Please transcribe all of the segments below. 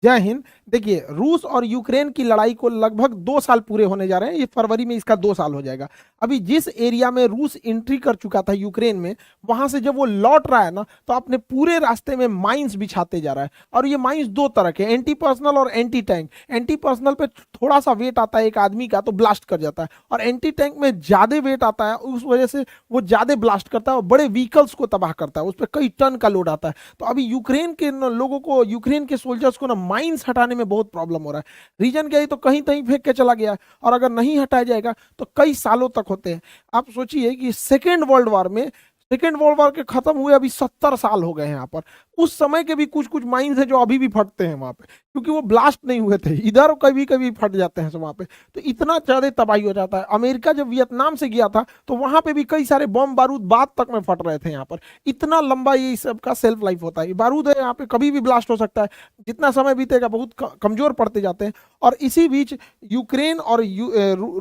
जय हिंद। देखिए, रूस और यूक्रेन की लड़ाई को लगभग 2 साल पूरे होने जा रहे हैं। ये फरवरी में इसका 2 साल हो जाएगा। अभी जिस एरिया में रूस एंट्री कर चुका था यूक्रेन में, वहां से जब वो लौट रहा है ना, तो अपने पूरे रास्ते में माइंस बिछाते जा रहा है। और ये माइंस दो तरह के, एंटी पर्सनल और एंटी टैंक। एंटी पर्सनल पे थोड़ा सा वेट आता है एक आदमी का, तो ब्लास्ट कर जाता है, और एंटी टैंक में ज्यादा वेट आता है, उस वजह से वो ज्यादा ब्लास्ट करता है और बड़े व्हीकल्स को तबाह करता है। उस पर कई टन का लोड आता है। तो अभी यूक्रेन के लोगों को, यूक्रेन के सोल्जर्स को ना माइंस हटाने में बहुत प्रॉब्लम हो रहा है। रीजन क्या है, तो कहीं कहीं फेंक के चला गया है, और अगर नहीं हटाया जाएगा तो कई सालों तक होते हैं। आप सोचिए कि सेकेंड वर्ल्ड वॉर के खत्म हुए अभी 70 साल हो गए हैं यहाँ पर। उस समय के भी कुछ कुछ माइंस हैं जो अभी भी फटते हैं वहां पे, क्योंकि वो ब्लास्ट नहीं हुए थे। इधर कभी कभी फट जाते हैं वहां पे। तो इतना ज्यादा तबाही हो जाता है। अमेरिका जब वियतनाम से गया था, तो वहां पे भी कई सारे बम बारूद बाद तक में फट रहे थे यहाँ पर। इतना लंबा ये सब का सेल्फ लाइफ होता है। ये बारूद है, यहाँ पे कभी भी ब्लास्ट हो सकता है। जितना समय बीतेगा बहुत कमजोर पड़ते जाते हैं। और इसी बीच यूक्रेन और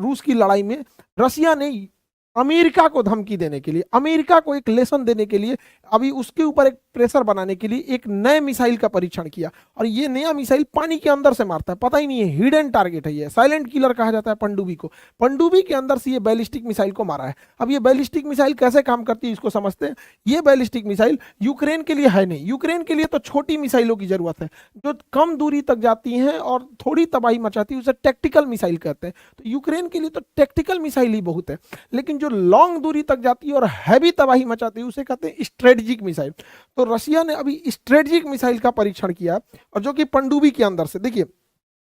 रूस की लड़ाई में रसिया ने अमेरिका को धमकी देने के लिए, अमेरिका को एक लेसन देने के लिए, अभी उसके ऊपर एक प्रेशर बनाने के लिए एक नए मिसाइल का परीक्षण किया। और ये नया मिसाइल पानी के अंदर से मारता है, पता ही नहीं है, हिडन टारगेट है। ये साइलेंट किलर कहा जाता है पनडुब्बी को। पनडुब्बी के अंदर से ये बैलिस्टिक मिसाइल को मारा है। अब ये बैलिस्टिक मिसाइल कैसे काम करती है इसको समझते हैं। ये बैलिस्टिक मिसाइल यूक्रेन के लिए है नहीं। यूक्रेन के लिए तो छोटी मिसाइलों की जरूरत है, जो कम दूरी तक जाती हैं और थोड़ी तबाही मचाती है, उसे टैक्टिकल मिसाइल कहते हैं। तो यूक्रेन के लिए तो टैक्टिकल मिसाइल ही बहुत है। लेकिन जो लॉन्ग दूरी तक जाती है और हैवी तबाही मचाती है, उसे कहते हैं स्ट्रेटेजिक मिसाइल। तो रशिया ने अभी स्ट्रेटेजिक मिसाइल का परीक्षण किया, और जो कि पनडुब्बी के अंदर से, देखिए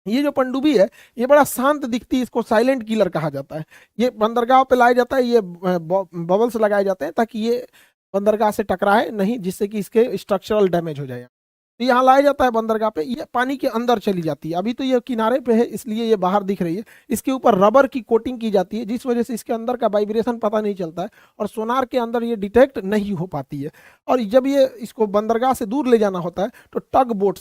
ये जो पनडुब्बी है, ये बड़ा शांत दिखती है, इसको साइलेंट किलर कहा जाता है। ये बंदरगाह पे लाया जाता है, ये बबल्स लगाए जाते हैं ताकि ये बंदरगाह से टकराए नहीं, जिससे कि इसके स्ट्रक्चरल डैमेज हो जाए। तो यहाँ लाया जाता है बंदरगाह पे, ये पानी के अंदर चली जाती है। अभी तो ये किनारे पे है, इसलिए ये बाहर दिख रही है। इसके ऊपर रबर की कोटिंग की जाती है, जिस वजह से इसके अंदर का वाइब्रेशन पता नहीं चलता है, और सोनार के अंदर ये डिटेक्ट नहीं हो पाती है। और जब ये इसको बंदरगाह से दूर ले जाना होता है, तो टग बोट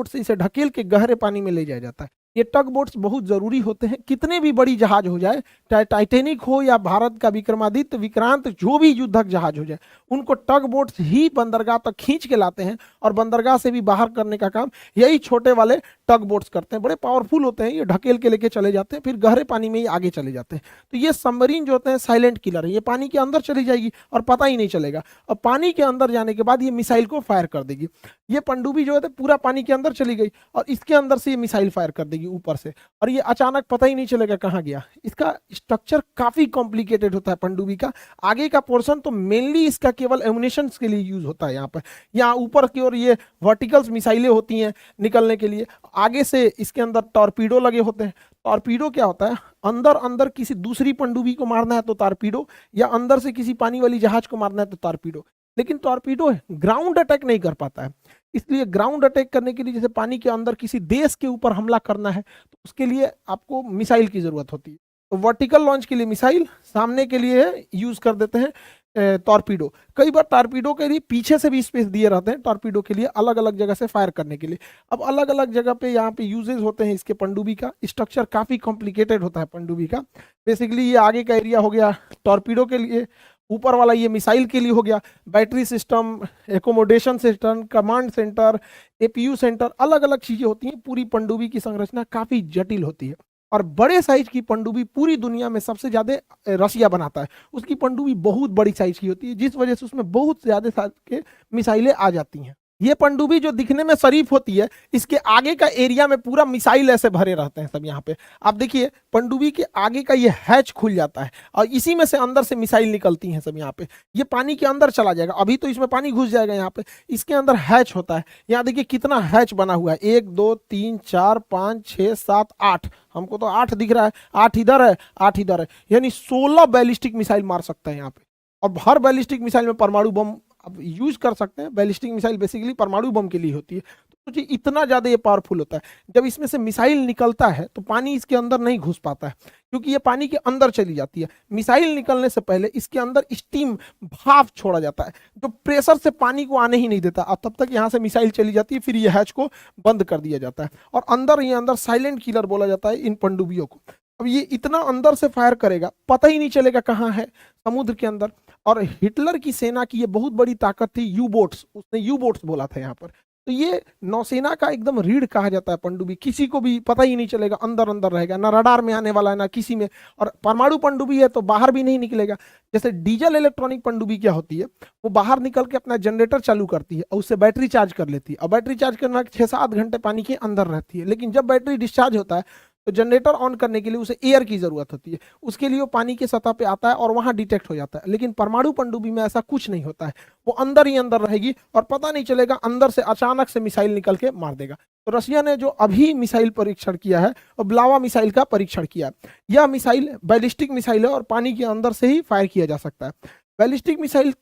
से इसे ढकेल के गहरे पानी में ले जाया जाता है। ये टग बोट्स बहुत जरूरी होते हैं। कितने भी बड़ी जहाज हो जाए, चाहे टाइटेनिक हो या भारत का विक्रमादित्य, विक्रांत, जो भी युद्धक जहाज हो जाए, उनको टग बोट्स ही बंदरगाह तक खींच के लाते हैं। और बंदरगाह से भी बाहर करने का काम यही छोटे वाले टग बोट्स करते हैं। बड़े पावरफुल होते हैं, ये ढकेल के लेके चले जाते हैं, फिर गहरे पानी में ही आगे चले जाते हैं। तो ये सबमरीन जो होते हैं साइलेंट किलर है। ये पानी के अंदर चली जाएगी और पता ही नहीं चलेगा। और पानी के अंदर जाने के बाद ये मिसाइल को फायर कर देगी। ये पनडुब्बी जो है पूरा पानी के अंदर चली गई, और इसके अंदर से ये मिसाइल फायर कर देगी ऊपर से, और ये अचानक पता ही नहीं चलेगा कहाँ गया। इसका स्ट्रक्चर काफी कॉम्प्लिकेटेड होता है पनडुब्बी का। आगे का पोर्शन तो मेनली इसका केवल एमुनेशन के लिए यूज होता है। यहाँ पर, यहाँ ऊपर की ओर ये वर्टिकल्स मिसाइलें होती हैं निकलने के लिए। आगे से इसके अंदर टॉर्पीडो लगे होते हैं। टॉर्पीडो क्या होता है, अंदर अंदर किसी दूसरी पनडुब्बी को मारना है तो टॉर्पीडो, या अंदर से किसी पानी वाली जहाज को मारना है तो टॉर्पीडो। लेकिन टॉर्पीडो ग्राउंड अटैक नहीं कर पाता है। इसलिए ग्राउंड अटैक करने के लिए, जैसे पानी के अंदर किसी देश के ऊपर हमला करना है, तो उसके लिए आपको मिसाइल की जरूरत होती है। तो वर्टिकल लॉन्च के लिए मिसाइल, सामने के लिए यूज कर देते हैं टॉर्पीडो। कई बार टॉर्पीडो के लिए पीछे से भी स्पेस दिए रहते हैं, टॉर्पीडो के लिए अलग अलग जगह से फायर करने के लिए। अब अलग अलग जगह पे यहाँ पे यूजेस होते हैं इसके। पनडुब्बी का स्ट्रक्चर काफी कॉम्प्लिकेटेड होता है पनडुब्बी का। बेसिकली ये आगे का एरिया हो गया टॉर्पीडो के लिए, ऊपर वाला ये मिसाइल के लिए हो गया, battery system, accommodation system, command centre, APU centre, अलग अलग चीजें होती हैं। पूरी पनडुब्बी की संरचना काफी जटिल होती है। और बड़े साइज की पनडुब्बी पूरी दुनिया में सबसे ज्यादा रसिया बनाता है। उसकी पनडुब्बी बहुत बड़ी साइज की होती है, जिस वजह से उसमें बहुत ज्यादा साइज के मिसाइलें आ जाती हैं। ये पनडुब्बी जो दिखने में शरीफ होती है, इसके आगे का एरिया में पूरा मिसाइल ऐसे भरे रहते हैं सब। यहाँ पे आप देखिए, पनडुब्बी के आगे का ये हैच खुल जाता है, और इसी में से अंदर से मिसाइल निकलती हैं सब। यहाँ पे ये पानी के अंदर चला जाएगा, अभी तो इसमें पानी घुस जाएगा। यहाँ पे इसके अंदर हैच होता है। यहाँ देखिए कितना हैच बना हुआ है, 1 2 3 4 5 6 7 8। हमको तो 8 दिख रहा है, 8 इधर है, 8 इधर है, यानी 16 बैलिस्टिक मिसाइल मार सकता है यहाँ पे। और हर बैलिस्टिक मिसाइल में परमाणु बम अब यूज कर सकते हैं। बैलिस्टिक मिसाइल बेसिकली परमाणु बम के लिए होती है। तो सोचिए इतना ज्यादा ये पावरफुल होता है। जब इसमें से मिसाइल निकलता है तो पानी इसके अंदर नहीं घुस पाता है, क्योंकि ये पानी के अंदर चली जाती है। मिसाइल निकलने से पहले इसके अंदर स्टीम, भाप छोड़ा जाता है, जो प्रेशर से पानी को आने ही नहीं देता। अब तब तक यहाँ से मिसाइल चली जाती है, फिर ये हैच को बंद कर दिया जाता है, और अंदर साइलेंट किलर बोला जाता है इन पनडुब्बियों को। अब ये इतना अंदर से फायर करेगा, पता ही नहीं चलेगा कहाँ है, समुद्र के अंदर। और हिटलर की सेना की ये बहुत बड़ी ताकत थी, यू बोट्स। उसने यू बोट्स बोला था यहाँ पर। तो ये नौसेना का एकदम रीढ़ कहा जाता है पनडुब्बी, किसी को भी पता ही नहीं चलेगा, अंदर अंदर रहेगा, ना रडार में आने वाला है ना किसी में। और परमाणु पनडुब्बी है तो बाहर भी नहीं निकलेगा। जैसे डीजल इलेक्ट्रॉनिक पनडुब्बी क्या होती है, वो बाहर निकल के अपना जनरेटर चालू करती है और उससे बैटरी चार्ज कर लेती है, और बैटरी चार्ज करने के 6-7 घंटे पानी के अंदर रहती है। लेकिन जब बैटरी डिस्चार्ज होता है तो जनरेटर ऑन करने के लिए उसे एयर की जरूरत होती है, उसके लिए वो पानी की सतह पे आता है और वहां डिटेक्ट हो जाता है। लेकिन परमाणु पनडुब्बी में ऐसा कुछ नहीं होता है, वो अंदर ही अंदर रहेगी और पता नहीं चलेगा, अंदर से अचानक से मिसाइल निकल के मार देगा। तो रशिया ने जो अभी मिसाइल परीक्षण किया है और ब्लावा मिसाइल का परीक्षण किया है, यह मिसाइल बैलिस्टिक मिसाइल है और पानी के अंदर से ही फायर किया जा सकता है। बैलिस्टिक मिसाइल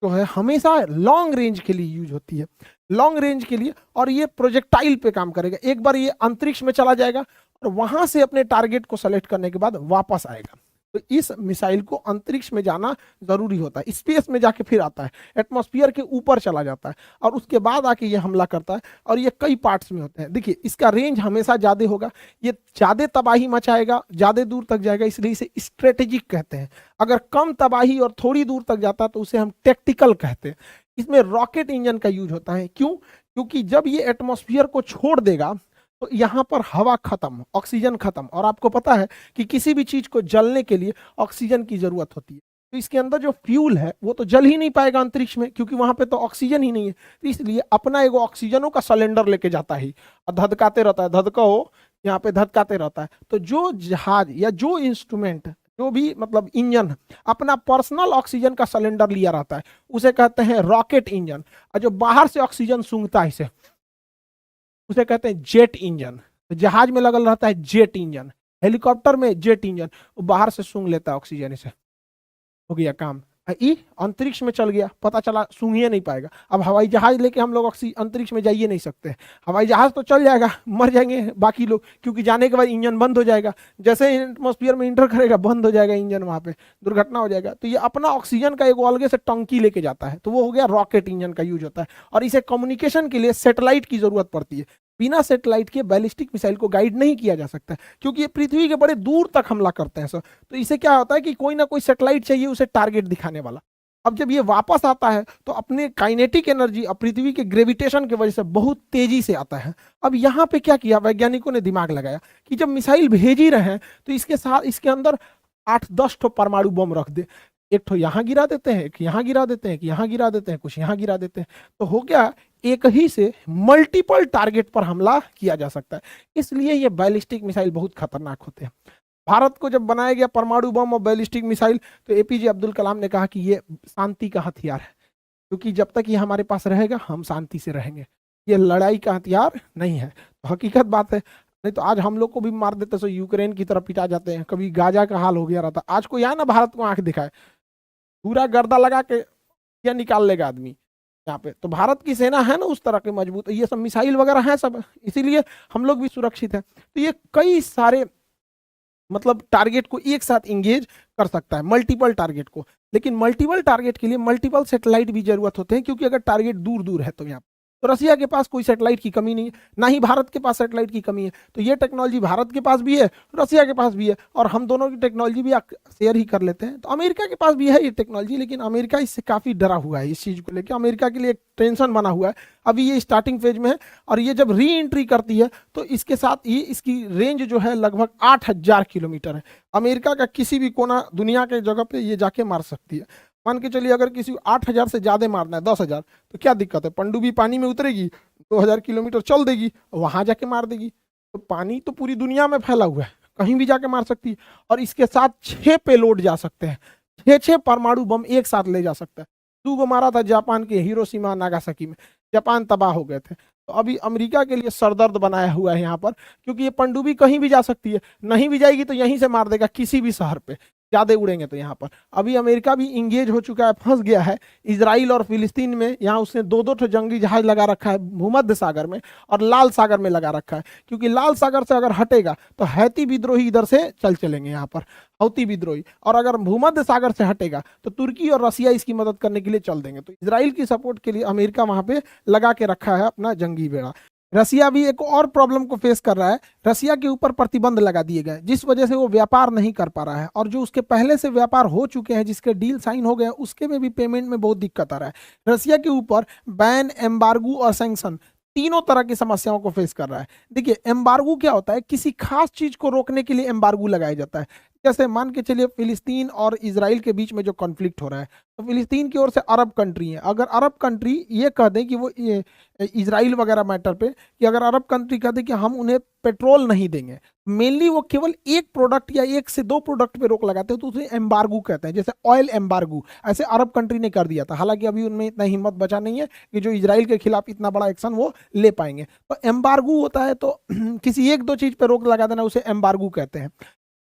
जो है हमेशा लॉन्ग रेंज के लिए यूज होती है, लॉन्ग रेंज के लिए, और ये प्रोजेक्टाइल पे काम करेगा। एक बार ये अंतरिक्ष में चला जाएगा और वहां से अपने टारगेट को सेलेक्ट करने के बाद वापस आएगा। तो इस मिसाइल को अंतरिक्ष में जाना जरूरी होता है, स्पेस में जाके फिर आता है, एटमॉस्फेयर के ऊपर चला जाता है और उसके बाद आके ये हमला करता है। और ये कई पार्ट्स में होते हैं। देखिए इसका रेंज हमेशा ज्यादा होगा, ये ज्यादा तबाही मचाएगा, ज्यादा दूर तक जाएगा, इसलिए इसे स्ट्रेटेजिक कहते हैं। अगर कम तबाही और थोड़ी दूर तक जाता है तो उसे हम टेक्टिकल कहते हैं। इसमें रॉकेट इंजन का यूज होता है। क्यों? क्योंकि जब ये एटमॉस्फेयर को छोड़ देगा तो यहाँ पर हवा खत्म, ऑक्सीजन खत्म, और आपको पता है कि किसी भी चीज को जलने के लिए ऑक्सीजन की जरूरत होती है। तो इसके अंदर जो फ्यूल है वो तो जल ही नहीं पाएगा अंतरिक्ष में, क्योंकि वहां पे तो ऑक्सीजन ही नहीं है। तो इसलिए अपना एगो ऑक्सीजनों का सिलेंडर लेके जाता है और धधकाते रहता है, धधकाओ यहाँ पे धधकाते रहता है। तो जो जहाज या जो इंस्ट्रूमेंट, जो भी मतलब इंजन अपना पर्सनल ऑक्सीजन का सिलेंडर लिया रहता है उसे कहते हैं रॉकेट इंजन। और जो बाहर से ऑक्सीजन सूंघता है इसे, उसे कहते हैं जेट इंजन। तो जहाज में लगल रहता है जेट इंजन, हेलीकॉप्टर में जेट इंजन, वो बाहर से सूंघ लेता है ऑक्सीजन, इसे हो गया काम। ई अंतरिक्ष में चल गया, पता चला सूंघ ही नहीं पाएगा। अब हवाई जहाज लेके हम लोग अंतरिक्ष में जाइए नहीं सकते। हवाई जहाज तो चल जाएगा, मर जाएंगे बाकी लोग, क्योंकि जाने के बाद इंजन बंद हो जाएगा, जैसे ही एटमॉस्फेयर में इंटर करेगा बंद हो जाएगा इंजन, वहां पे दुर्घटना हो जाएगा। तो ये अपना ऑक्सीजन का एक अलग से टंकी लेके जाता है, तो वो हो गया रॉकेट इंजन का यूज होता है। और इसे कम्युनिकेशन के लिए सैटेलाइट की जरूरत पड़ती है। बिना सैटेलाइट के बैलिस्टिक मिसाइल को गाइड नहीं किया जा सकता, क्योंकि ये पृथ्वी के बड़े दूर तक हमला करते हैं सर। तो इसे क्या होता है कि कोई ना कोई सैटेलाइट चाहिए उसे टारगेट दिखाने वाला। अब जब ये वापस आता है तो अपने काइनेटिक एनर्जी और पृथ्वी के ग्रेविटेशन की वजह से बहुत तेजी से आता है। अब यहाँ पे क्या किया वैज्ञानिकों ने, दिमाग लगाया कि जब मिसाइल भेज ही रहे हैं तो इसके साथ इसके अंदर 8-10 ठो परमाणु बम रख दे। एक ठो यहाँ गिरा देते हैं, एक यहाँ गिरा देते हैं, एक यहाँ गिरा देते हैं, कुछ यहाँ गिरा देते हैं, तो हो गया एक ही से मल्टीपल टारगेट पर हमला किया जा सकता है। इसलिए ये बैलिस्टिक मिसाइल बहुत खतरनाक होते हैं। भारत को जब बनाया गया परमाणु बम और बैलिस्टिक मिसाइल, तो एपीजे अब्दुल कलाम ने कहा कि ये शांति का हथियार है, क्योंकि जब तक ये हमारे पास रहेगा हम शांति से रहेंगे, ये लड़ाई का हथियार नहीं है। तो हकीकत बात है, नहीं तो आज हम लोग को भी मार देते, सो यूक्रेन की तरफ पिटा जाते हैं, कभी गाजा का हाल हो गया रहता। आज कोई आया ना भारत को आंख दिखाए, पूरा गर्दा लगा के या निकाल लेगा आदमी यहाँ पे। तो भारत की सेना है ना उस तरह के मजबूत, ये सब मिसाइल वगैरह है सब, इसीलिए हम लोग भी सुरक्षित है। तो ये कई सारे मतलब टारगेट को एक साथ इंगेज कर सकता है, मल्टीपल टारगेट को। लेकिन मल्टीपल टारगेट के लिए मल्टीपल सैटेलाइट भी जरूरत होते हैं, क्योंकि अगर टारगेट दूर दूर है तो यहाँ तो रसिया के पास कोई सैटेलाइट की कमी नहीं है, ना ही भारत के पास सैटेलाइट की कमी है। तो ये टेक्नोलॉजी भारत के पास भी है, रसिया के पास भी है, और हम दोनों की टेक्नोलॉजी भी शेयर ही कर लेते हैं। तो अमेरिका के पास भी है ये टेक्नोलॉजी, लेकिन अमेरिका इससे काफ़ी डरा हुआ है, इस चीज़ को लेकर अमेरिका के लिए एक टेंशन बना हुआ है। अभी ये स्टार्टिंग फेज में है, और ये जब री एंट्री करती है तो इसके साथ ये इसकी रेंज जो है लगभग 8,000 किलोमीटर है। अमेरिका का किसी भी कोना दुनिया के जगह पे ये जाके मार सकती है। मान के चलिए अगर किसी को 8,000 से ज्यादा मारना है, 10,000, तो क्या दिक्कत है, पनडुब्बी पानी में उतरेगी, 2,000 किलोमीटर चल देगी, वहां जाके मार देगी। तो पानी तो पूरी दुनिया में फैला हुआ है, कहीं भी जाके मार सकती है। और इसके साथ 6 पेलोड जा सकते हैं, 6 परमाणु बम एक साथ ले जा सकता है। 2 गो मारा था जापान के हिरोशिमा नागासाकी में, जापान तबाह हो गए थे। तो अभी अमेरिका के लिए सरदर्द बनाया हुआ है यहाँ पर, क्योंकि ये पनडुब्बी कहीं भी जा सकती है, नहीं भी जाएगी तो यहीं से मार देगा किसी भी शहर पे, ज्यादा उड़ेंगे तो यहाँ पर। अभी अमेरिका भी इंगेज हो चुका है, फंस गया है इजराइल और फिलिस्तीन में। यहाँ उसने 2-2 जंगी जहाज लगा रखा है भूमध्य सागर में और लाल सागर में लगा रखा है, क्योंकि लाल सागर से अगर हटेगा तो हैती विद्रोही इधर से चलेंगे यहाँ पर, हौती विद्रोही, और अगर भूमध्य सागर से हटेगा तो तुर्की और रसिया इसकी मदद करने के लिए चल देंगे। तो इजराइल की सपोर्ट के लिए अमेरिका वहां पे लगा के रखा है अपना जंगी बेड़ा। रसिया भी एक और प्रॉब्लम को फेस कर रहा है, रसिया के ऊपर प्रतिबंध लगा दिए गए, जिस वजह से वो व्यापार नहीं कर पा रहा है, और जो उसके पहले से व्यापार हो चुके हैं, जिसके डील साइन हो गए हैं, उसके में भी पेमेंट में बहुत दिक्कत आ रहा है। रसिया के ऊपर बैन, एम्बार्गो और सैंक्शन तीनों तरह की समस्याओं को फेस कर रहा है। देखिए एम्बार्गो क्या होता है, किसी खास चीज को रोकने के लिए एम्बार्गो लगाया जाता है। जैसे मान के चलिए फिलिस्तीन और इजराइल के बीच में जो कॉन्फ्लिक्ट हो रहा है, तो फिलिस्तीन की ओर से अरब कंट्री है, अगर अरब कंट्री ये कह दें कि वो ये इजराइल वगैरह मैटर पे, कि अगर अरब कंट्री कह दे कि हम उन्हें पेट्रोल नहीं देंगे, मेनली वो केवल एक प्रोडक्ट या एक से दो प्रोडक्ट पे रोक लगाते हैं, तो उसे एम्बार्गो कहते हैं। जैसे ऑयल एम्बार्गो ऐसे अरब कंट्री ने कर दिया था, हालांकि अभी उनमें इतना हिम्मत बचा नहीं है कि जो इजराइल के खिलाफ इतना बड़ा एक्शन वो ले पाएंगे। तो एम्बार्गो होता है तो किसी एक दो चीज पे रोक लगा देना उसे एम्बार्गो कहते हैं।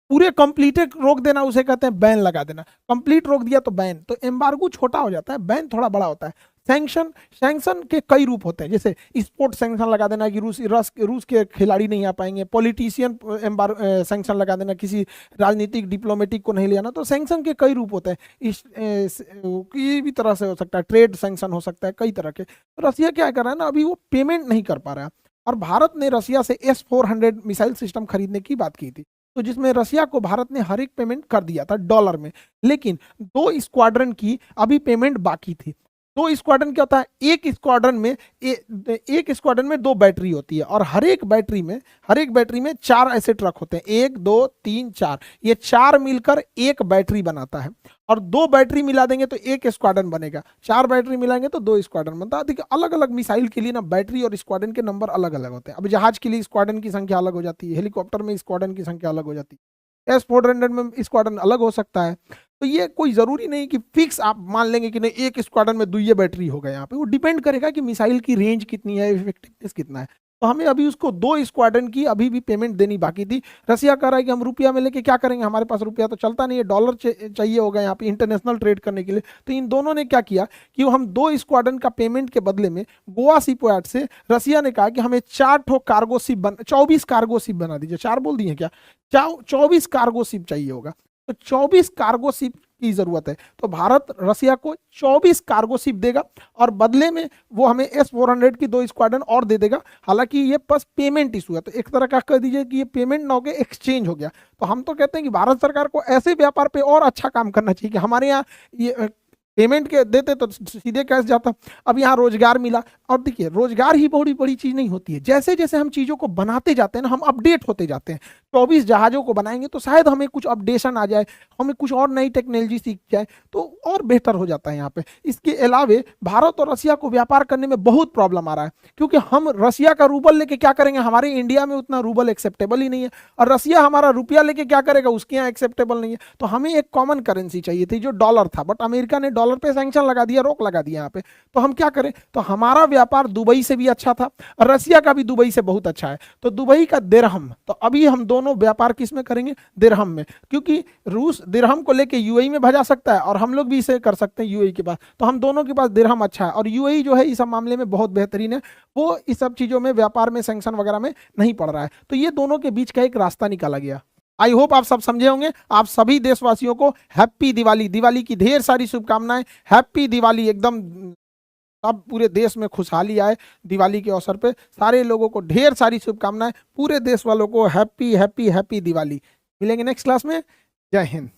पूरे कंप्लीट रोक देना उसे कहते हैं बैन लगा देना। कंप्लीट रोक दिया तो बैन। तो एम्बार्गो छोटा हो जाता है, बैन थोड़ा बड़ा होता है। सैंक्शन, सैंक्शन के कई रूप होते हैं, जैसे स्पोर्ट सैंक्शन लगा देना कि रूस के खिलाड़ी नहीं आ पाएंगे, पॉलिटिशियन सैंक्शन लगा देना, किसी राजनीतिक डिप्लोमेटिक को नहीं ले आना। तो सैंक्शन के कई रूप होते हैं, इस किसी भी तरह से हो सकता है, ट्रेड सैंक्शन हो सकता है, कई तरह के। तो रसिया क्या कर रहा है ना, अभी वो पेमेंट नहीं कर पा रहा है, और भारत ने रसिया से S-400 मिसाइल सिस्टम खरीदने की बात की थी, तो जिसमें रसिया को भारत ने हर एक पेमेंट कर दिया था डॉलर में, लेकिन 2 स्क्वाड्रन की अभी पेमेंट बाकी थी। 2 स्क्वाड्रन क्या होता है, एक स्क्वाड्रन में 2 बैटरी होती है, और हर एक बैटरी में 4 ऐसे ट्रक होते हैं, 1 2 3 4, ये 4 मिलकर एक बैटरी बनाता है। और 2 बैटरी मिला देंगे तो एक स्क्वाड्रन बनेगा, 4 बैटरी मिलाएंगे तो 2 स्क्वाड्रन बनता है। देखिए अलग अलग मिसाइल के लिए ना बैटरी और स्क्वाड्रन के नंबर अलग अलग होते हैं। अब जहाज के लिए स्क्वाड्रन की संख्या अलग हो जाती है, हेलीकॉप्टर में स्क्वाड्रन की संख्या अलग हो जाती है, S-400 में स्क्वाड्रन अलग हो सकता है। तो ये कोई जरूरी नहीं कि फिक्स आप मान लेंगे कि नहीं एक स्क्वाड्रन में 2 बैटरी होगा। यहाँ पे वो डिपेंड करेगा कि मिसाइल की रेंज कितनी है, इफेक्टिवनेस कितना है। तो हमें अभी उसको 2 स्क्वाड्रन की अभी भी पेमेंट देनी बाकी थी। रसिया कह रहा है कि हम रुपया में लेके क्या करेंगे, हमारे पास रुपया तो चलता नहीं है, डॉलर चाहिए होगा यहाँ पे इंटरनेशनल ट्रेड करने के लिए। तो इन दोनों ने क्या किया कि हम 2 स्क्वाड्रन का पेमेंट के बदले में गोवा शिपयार्ड से रसिया ने कहा कि हमें 24 कार्गो शिप बना दीजिए। 4 बोल दिए क्या, 24 कार्गो शिप चाहिए होगा। तो 24 कार्गो शिप की जरूरत है, तो भारत रसिया को 24 कार्गो शिप देगा, और बदले में वो हमें S-400 की 2 स्क्वाड्रन और दे देगा। हालांकि ये बस पेमेंट इशू है, तो एक तरह का कह दीजिए कि ये पेमेंट ना होकर एक्सचेंज हो गया। तो हम तो कहते हैं कि भारत सरकार को ऐसे व्यापार पे और अच्छा काम करना चाहिए कि हमारे यहाँ ये पेमेंट के देते तो सीधे कैश जाता। अब यहाँ रोजगार मिला, और देखिए रोजगार ही बड़ी बड़ी चीज नहीं होती है, जैसे जैसे हम चीजों को बनाते जाते हैं ना, हम अपडेट होते जाते हैं। 24 जहाजों को बनाएंगे तो शायद हमें कुछ अपडेशन आ जाए, हमें कुछ और नई टेक्नोलॉजी सीख जाए, तो और बेहतर हो जाता है यहाँ पे। इसके अलावे भारत और रसिया को व्यापार करने में बहुत प्रॉब्लम आ रहा है, क्योंकि हम रसिया का रूबल लेके क्या करेंगे, हमारे इंडिया में उतना रूबल एक्सेप्टेबल ही नहीं है, और रसिया हमारा रुपया लेके क्या करेगा, उसके यहाँ एक्सेप्टेबल नहीं है। तो हमें एक कॉमन करेंसी चाहिए थी जो डॉलर था, बट अमेरिका ने डॉलर पे सैंक्शन लगा दिया, रोक लगा दिया यहाँ पे। तो हम क्या करें, तो हमारा व्यापार दुबई से भी अच्छा था, और रसिया का भी दुबई से बहुत अच्छा है, तो दुबई का दिरहम। तो अभी हम दोनों व्यापार किस में करेंगे, दिरहम में, क्योंकि रूस दिरहम को लेके यूएई में भेजा सकता है, और हम लोग भी इसे कर सकते हैं यूएई के पास। तो हम दोनों के पास दिरहम अच्छा है, और यूएई जो है इस मामले में बहुत बेहतरीन है, वो इस सब चीजों में व्यापार में सैंक्शन वगैरह में नहीं पड़ रहा है। तो ये दोनों के बीच का एक रास्ता निकाला गया। आई होप आप सब समझे होंगे। आप सभी देशवासियों को हैप्पी दिवाली, दिवाली की ढेर सारी शुभकामनाएं। हैप्पी दिवाली, एकदम अब पूरे देश में खुशहाली आए दिवाली के अवसर पे। सारे लोगों को ढेर सारी शुभकामनाएं, पूरे देश वालों को हैप्पी हैप्पी हैप्पी दिवाली। मिलेंगे नेक्स्ट क्लास में। जय हिंद।